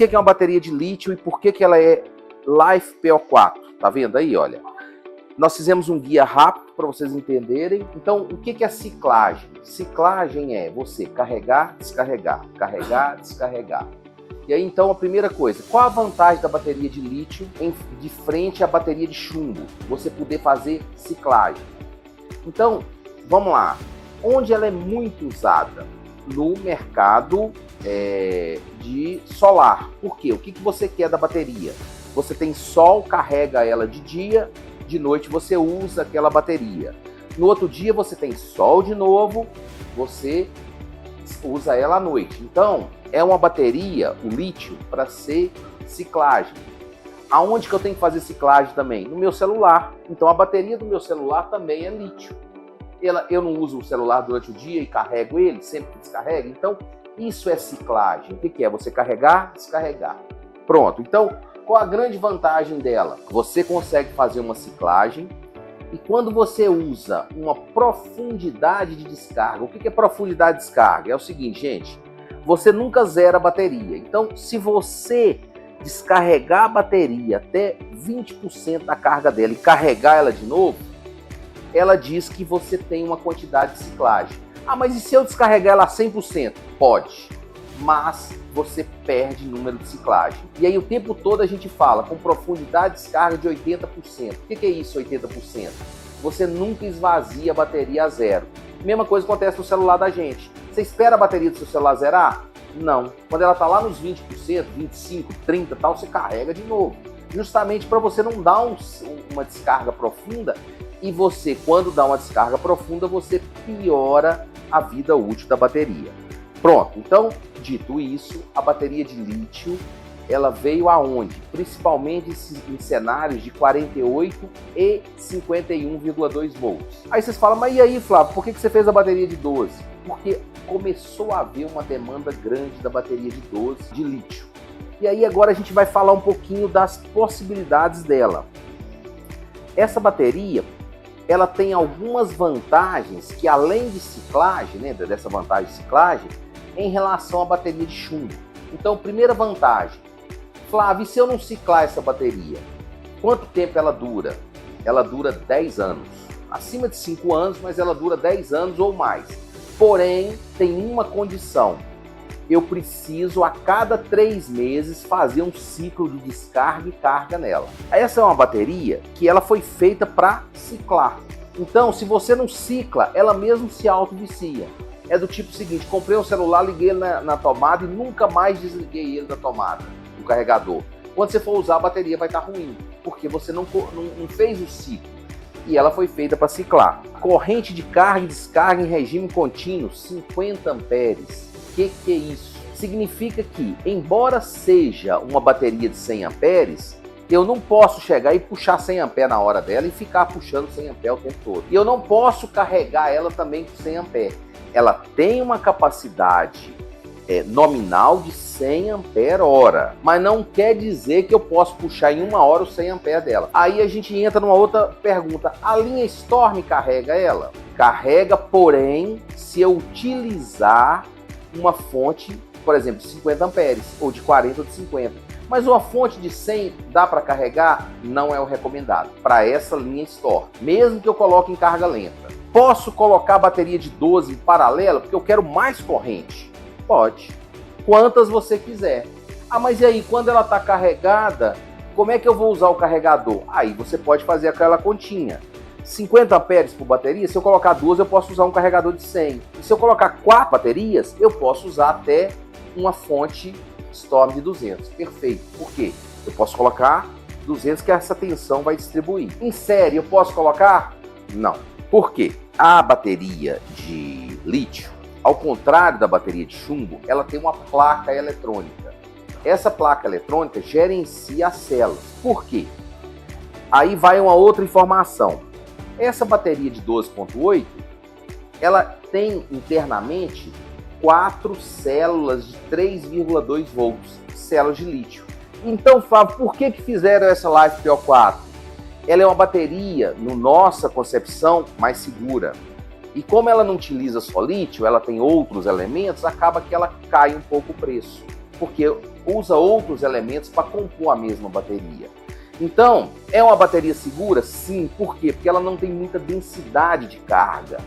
que é uma bateria de lítio e por que ela é LiFePO4? Tá vendo aí, olha? Nós fizemos um guia rápido para vocês entenderem. Então, o que é ciclagem? Ciclagem é você carregar, descarregar, carregar, descarregar. E aí, então, a primeira coisa, qual a vantagem da bateria de lítio de frente à bateria de chumbo? Você poder fazer ciclagem. Então, vamos lá. Onde ela é muito usada? No mercado de solar. Por quê? O que você quer da bateria? Você tem sol, carrega ela de dia, de noite você usa aquela bateria. No outro dia você tem sol de novo, você usa ela à noite. Então, é uma bateria, o lítio, para ser ciclagem. Aonde que eu tenho que fazer ciclagem também? No meu celular. Então, a bateria do meu celular também é lítio. Eu não uso o celular durante o dia e carrego ele, sempre descarrego. Então, isso é ciclagem. O que é? Você carregar, descarregar. Pronto. Então, qual a grande vantagem dela? Você consegue fazer uma ciclagem e quando você usa uma profundidade de descarga, o que é profundidade de descarga? É o seguinte, gente, você nunca zera a bateria. Então, se você descarregar a bateria até 20% da carga dela e carregar ela de novo, ela diz que você tem uma quantidade de ciclagem. Ah, mas e se eu descarregar ela a 100%? Pode, mas você perde número de ciclagem. E aí o tempo todo a gente fala com profundidade de descarga de 80%. O que é isso, 80%? Você nunca esvazia a bateria a zero. Mesma coisa acontece no celular da gente. Você espera a bateria do seu celular zerar? Não. Quando ela está lá nos 20%, 25%, 30% e tal, você carrega de novo. Justamente para você não dar uma descarga profunda e você, quando dá uma descarga profunda, você piora a vida útil da bateria. Pronto, então, dito isso, a bateria de lítio, ela veio aonde? Principalmente em cenários de 48 e 51,2 volts. Aí vocês falam, mas e aí, Flávio, por que você fez a bateria de 12? Porque começou a haver uma demanda grande da bateria de 12 de lítio. E aí agora a gente vai falar um pouquinho das possibilidades dela. Essa bateria, ela tem algumas vantagens que, além de ciclagem, né, dessa vantagem de ciclagem, em relação à bateria de chumbo. Então, primeira vantagem, Flávio, e se eu não ciclar essa bateria? Quanto tempo ela dura? Ela dura 10 anos. Acima de 5 anos, mas ela dura 10 anos ou mais. Porém, tem uma condição. Eu preciso, a cada 3 meses, fazer um ciclo de descarga e carga nela. Essa é uma bateria que ela foi feita para ciclar. Então, se você não cicla, ela mesmo se auto-vicia. É do tipo seguinte, comprei um celular, liguei ele na tomada e nunca mais desliguei ele da tomada, do carregador. Quando você for usar, a bateria vai estar ruim, porque você não fez o ciclo. E ela foi feita para ciclar. Corrente de carga e descarga em regime contínuo, 50 amperes. O que é isso? Significa que, embora seja uma bateria de 100 amperes, eu não posso chegar e puxar 100 amperes na hora dela e ficar puxando 100 amperes o tempo todo. E eu não posso carregar ela também com 100 amperes. Ela tem uma capacidade nominal de 100 ampere-hora, mas não quer dizer que eu posso puxar em 1 hora os 100 amperes dela. Aí a gente entra numa outra pergunta. A linha Storm carrega ela? Carrega, porém, se eu utilizar uma fonte, por exemplo, de 50 amperes, ou de 40 ou de 50. Mas uma fonte de 100 dá para carregar? Não é o recomendado para essa linha Storm, mesmo que eu coloque em carga lenta. Posso colocar a bateria de 12 em paralelo porque eu quero mais corrente? Pode. Quantas você quiser. Ah, mas e aí, quando ela está carregada, como é que eu vou usar o carregador? Aí você pode fazer aquela continha. 50 amperes por bateria, se eu colocar 2, eu posso usar um carregador de 100. E se eu colocar 4 baterias, eu posso usar até uma fonte Storm de 200. Perfeito. Por quê? Eu posso colocar 200 que essa tensão vai distribuir. Em série, eu posso colocar? Não. Por quê? A bateria de lítio, ao contrário da bateria de chumbo, ela tem uma placa eletrônica. Essa placa eletrônica gerencia as células. Por quê? Aí vai uma outra informação. Essa bateria de 12,8, ela tem internamente 4 células de 3,2 volts, células de lítio. Então, Flávio, por que fizeram essa LiFePO4? Ela é uma bateria, no nossa concepção, mais segura. E como ela não utiliza só lítio, ela tem outros elementos, acaba que ela cai um pouco o preço. Porque usa outros elementos para compor a mesma bateria. Então, é uma bateria segura? Sim. Por quê? Porque ela não tem muita densidade de carga.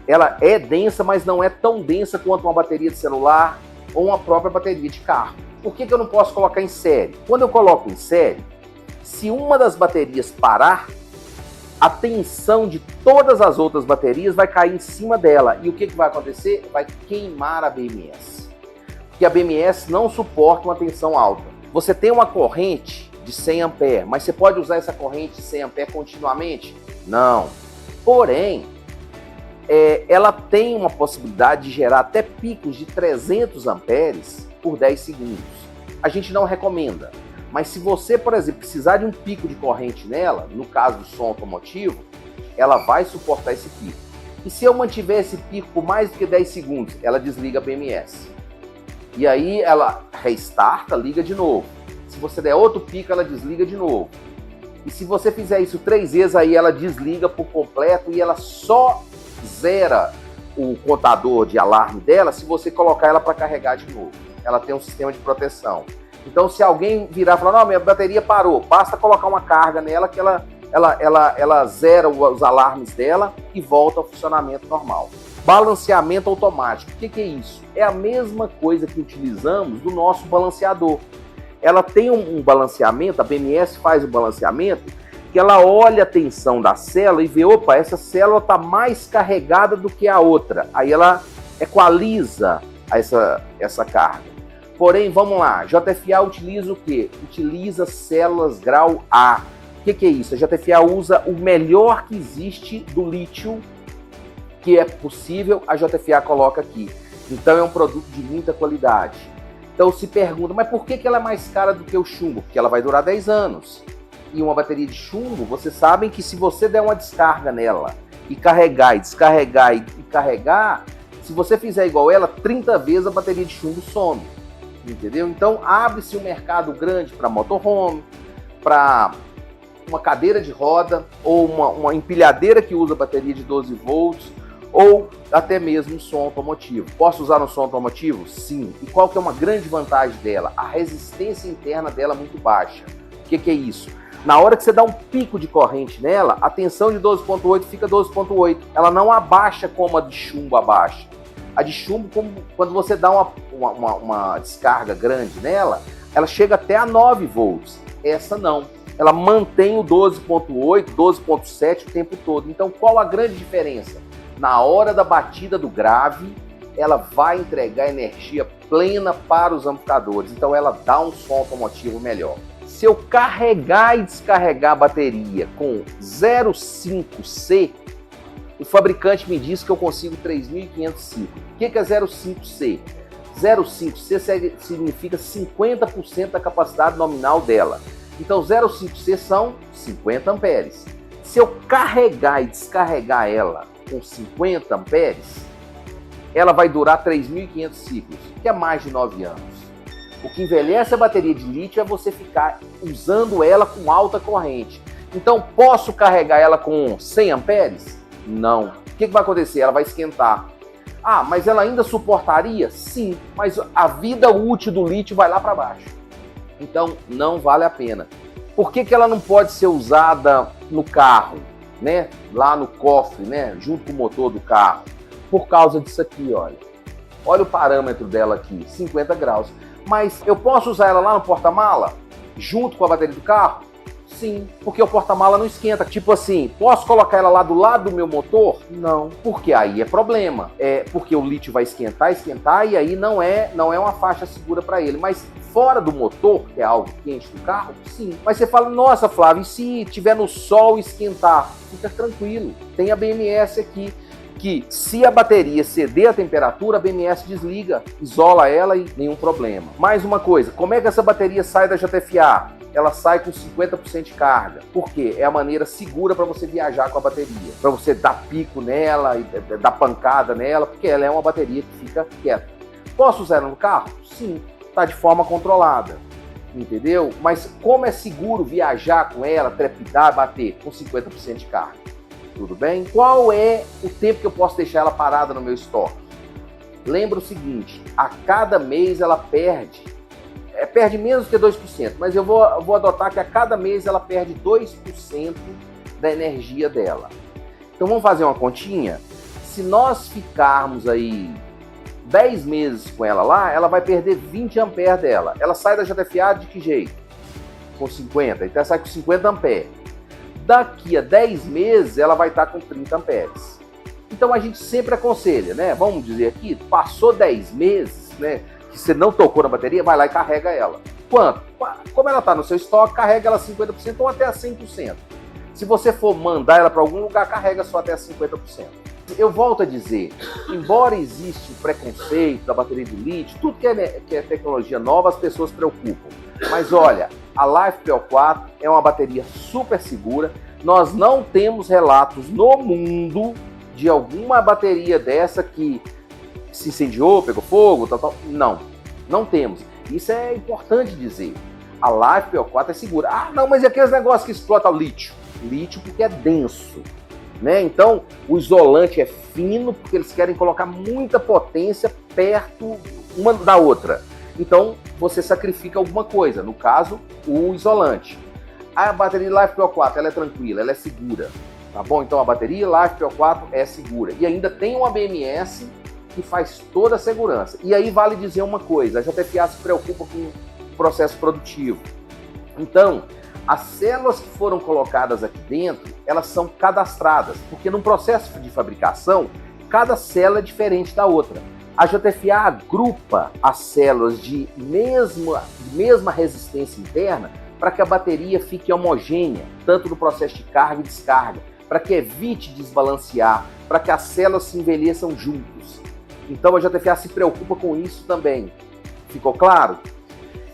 Ela é densa, mas não é tão densa quanto uma bateria de celular ou uma própria bateria de carro. Por que eu não posso colocar em série? Quando eu coloco em série, se uma das baterias parar, a tensão de todas as outras baterias vai cair em cima dela. E o que vai acontecer? Vai queimar a BMS. Porque a BMS não suporta uma tensão alta. Você tem uma corrente de 100 A, mas você pode usar essa corrente de 100 A continuamente? Não. Porém, ela tem uma possibilidade de gerar até picos de 300 amperes por 10 segundos. A gente não recomenda. Mas se você, por exemplo, precisar de um pico de corrente nela, no caso do som automotivo, ela vai suportar esse pico. E se eu mantiver esse pico por mais do que 10 segundos, ela desliga a BMS. E aí ela restarta, liga de novo. Se você der outro pico, ela desliga de novo. E se você fizer isso 3 vezes, aí ela desliga por completo e ela só zera o contador de alarme dela se você colocar ela para carregar de novo. Ela tem um sistema de proteção. Então, se alguém virar e falar, não, minha bateria parou, basta colocar uma carga nela que ela zera os alarmes dela e volta ao funcionamento normal. Balanceamento automático. O que é isso? É a mesma coisa que utilizamos do nosso balanceador. Ela tem um balanceamento, a BMS faz o balanceamento, que ela olha a tensão da célula e vê, opa, essa célula está mais carregada do que a outra. Aí ela equaliza essa carga. Porém, vamos lá, JFA utiliza o quê? Utiliza células grau A. O que é isso? A JFA usa o melhor que existe do lítio, que é possível, a JFA coloca aqui. Então é um produto de muita qualidade. Então se pergunta, mas por que ela é mais cara do que o chumbo? Porque ela vai durar 10 anos. E uma bateria de chumbo, vocês sabem que se você der uma descarga nela, e carregar, e descarregar, e carregar, se você fizer igual ela, 30 vezes a bateria de chumbo some. Entendeu? Então abre-se um mercado grande para motorhome, para uma cadeira de roda, ou uma empilhadeira que usa bateria de 12 volts, ou até mesmo um som automotivo. Posso usar no som automotivo? Sim. E qual que é uma grande vantagem dela? A resistência interna dela é muito baixa. O que é isso? Na hora que você dá um pico de corrente nela, a tensão de 12.8 fica 12.8. Ela não abaixa como a de chumbo abaixa. A de chumbo, quando você dá uma descarga grande nela, ela chega até a 9 volts. Essa não. Ela mantém o 12.8, 12.7 o tempo todo. Então, qual a grande diferença? Na hora da batida do grave, ela vai entregar energia plena para os amplificadores. Então, ela dá um som automotivo melhor. Se eu carregar e descarregar a bateria com 0,5C, o fabricante me diz que eu consigo 3.500 ciclos. O que é 0,5C? 0,5C significa 50% da capacidade nominal dela. Então 0,5C são 50 amperes. Se eu carregar e descarregar ela com 50 amperes, ela vai durar 3.500 ciclos, que é mais de 9 anos. O que envelhece a bateria de lítio é você ficar usando ela com alta corrente. Então posso carregar ela com 100 amperes? Não. O que vai acontecer? Ela vai esquentar. Ah, mas ela ainda suportaria? Sim, mas a vida útil do lítio vai lá para baixo. Então, não vale a pena. Por que ela não pode ser usada no carro, né? Lá no cofre, né? Junto com o motor do carro? Por causa disso aqui, olha. Olha o parâmetro dela aqui, 50 graus. Mas eu posso usar ela lá no porta-mala? Junto com a bateria do carro? Sim, porque o porta-mala não esquenta. Tipo assim, posso colocar ela lá do lado do meu motor? Não, porque aí é problema. É porque o lítio vai esquentar, e aí não é uma faixa segura para ele. Mas fora do motor, que é algo quente do carro, sim. Mas você fala, nossa, Flávio, e se tiver no sol esquentar? Fica tranquilo, tem a BMS aqui, que se a bateria ceder a temperatura, a BMS desliga, isola ela e nenhum problema. Mais uma coisa, como é que essa bateria sai da JFA? Ela sai com 50% de carga. Por quê? É a maneira segura para você viajar com a bateria. Para você dar pico nela, e dar pancada nela, porque ela é uma bateria que fica quieta. Posso usar ela no carro? Sim, está de forma controlada. Entendeu? Mas como é seguro viajar com ela, trepidar, bater com 50% de carga? Tudo bem? Qual é o tempo que eu posso deixar ela parada no meu estoque? Lembra o seguinte, a cada mês ela perde perde menos que 2%, mas eu vou adotar que a cada mês ela perde 2% da energia dela. Então vamos fazer uma continha? Se nós ficarmos aí 10 meses com ela lá, ela vai perder 20 amperes dela. Ela sai da JFA de que jeito? Com 50, então ela sai com 50 amperes. Daqui a 10 meses ela vai estar com 30 amperes. Então a gente sempre aconselha, né? Vamos dizer aqui, passou 10 meses, né? Que você não tocou na bateria, vai lá e carrega ela. Quanto? Como ela está no seu estoque, carrega ela 50% ou até 100%. Se você for mandar ela para algum lugar, carrega só até 50%. Eu volto a dizer, embora exista o preconceito da bateria de lítio, tudo que é tecnologia nova, as pessoas se preocupam. Mas olha, a LiFePO4 é uma bateria super segura. Nós não temos relatos no mundo de alguma bateria dessa que se incendiou, pegou fogo, tal. Não temos. Isso é importante dizer. A LiFePO4 é segura. Ah, não, mas e aqueles negócios que explotam lítio? Lítio porque é denso, né? Então, o isolante é fino porque eles querem colocar muita potência perto uma da outra. Então, você sacrifica alguma coisa, no caso, o isolante. A bateria LiFePO4, ela é tranquila, ela é segura, tá bom? Então, a bateria LiFePO4 é segura. E ainda tem um ABMS que faz toda a segurança. E aí vale dizer uma coisa, a JFA se preocupa com o processo produtivo. Então, as células que foram colocadas aqui dentro, elas são cadastradas, porque no processo de fabricação, cada célula é diferente da outra. A JFA agrupa as células de mesma resistência interna para que a bateria fique homogênea, tanto no processo de carga e descarga, para que evite desbalancear, para que as células se envelheçam juntos. Então a JFA se preocupa com isso também. Ficou claro?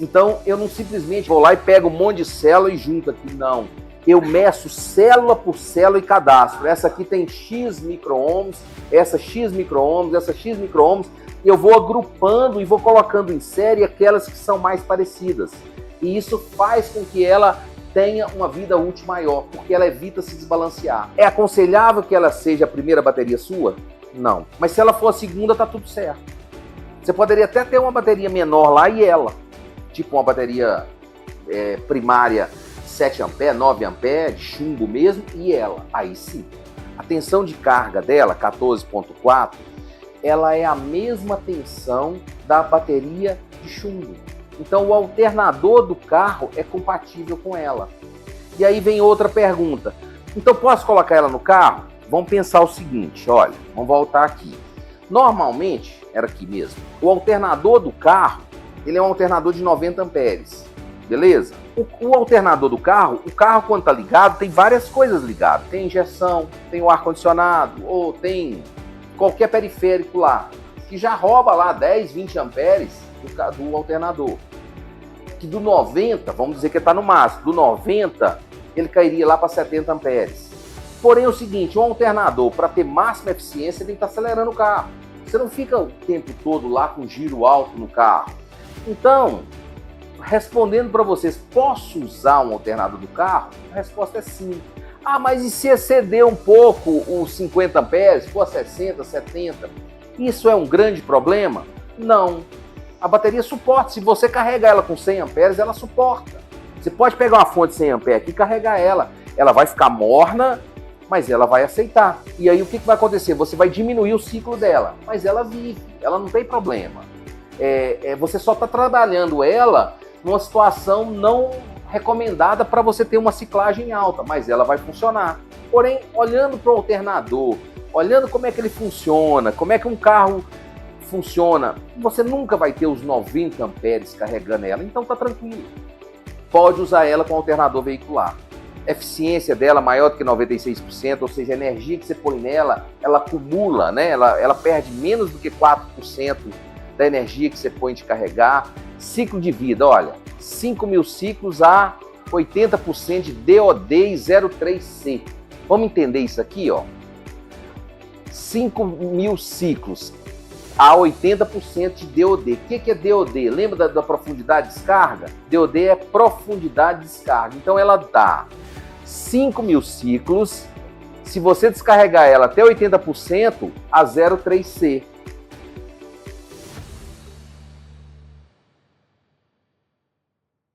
Então eu não simplesmente vou lá e pego um monte de célula e junto aqui, não. Eu meço célula por célula e cadastro. Essa aqui tem X micro-ohms, essa X micro-ohms, essa X micro-ohms. E eu vou agrupando e vou colocando em série aquelas que são mais parecidas. E isso faz com que ela tenha uma vida útil maior, porque ela evita se desbalancear. É aconselhável que ela seja a primeira bateria sua? Não. Mas se ela for a segunda, tá tudo certo. Você poderia até ter uma bateria menor lá e ela. Tipo uma bateria primária 7 amperes, 9 amperes, de chumbo mesmo, e ela. Aí sim. A tensão de carga dela, 14.4, ela é a mesma tensão da bateria de chumbo. Então o alternador do carro é compatível com ela. E aí vem outra pergunta. Então posso colocar ela no carro? Vamos pensar o seguinte, olha, vamos voltar aqui. Normalmente, era aqui mesmo, o alternador do carro, ele é um alternador de 90 amperes, beleza? O alternador do carro, o carro quando está ligado, tem várias coisas ligadas. Tem injeção, tem o ar-condicionado, ou tem qualquer periférico lá, que já rouba lá 10, 20 amperes do alternador. Que do 90, vamos dizer que está no máximo, do 90, ele cairia lá para 70 amperes. Porém é o seguinte, um alternador, para ter máxima eficiência, ele tem que estar acelerando o carro. Você não fica o tempo todo lá com giro alto no carro. Então, respondendo para vocês, posso usar um alternador do carro? A resposta é sim. Ah, mas e se exceder um pouco os 50 amperes, for 60, 70? Isso é um grande problema? Não. A bateria suporta. Se você carregar ela com 100 amperes, ela suporta. Você pode pegar uma fonte de 100 amperes aqui e carregar ela. Ela vai ficar morna, mas ela vai aceitar. E aí o que vai acontecer? Você vai diminuir o ciclo dela, mas ela vive, ela não tem problema. Você só está trabalhando ela numa situação não recomendada para você ter uma ciclagem alta, mas ela vai funcionar. Porém, olhando para o alternador, olhando como é que ele funciona, como é que um carro funciona, você nunca vai ter os 90 amperes carregando ela, então tá tranquilo. Pode usar ela com alternador veicular. Eficiência dela maior do que 96%, ou seja, a energia que você põe nela, ela acumula, né? Ela perde menos do que 4% da energia que você põe de carregar. Ciclo de vida, olha, 5.000 ciclos a 80% de DOD e 0,3C. Vamos entender isso aqui, ó. 5.000 ciclos a 80% de DOD. O que é DOD? Lembra da profundidade de descarga? DOD é profundidade de descarga. Então ela dá 5.000 ciclos, se você descarregar ela até 80%, a 0,3C.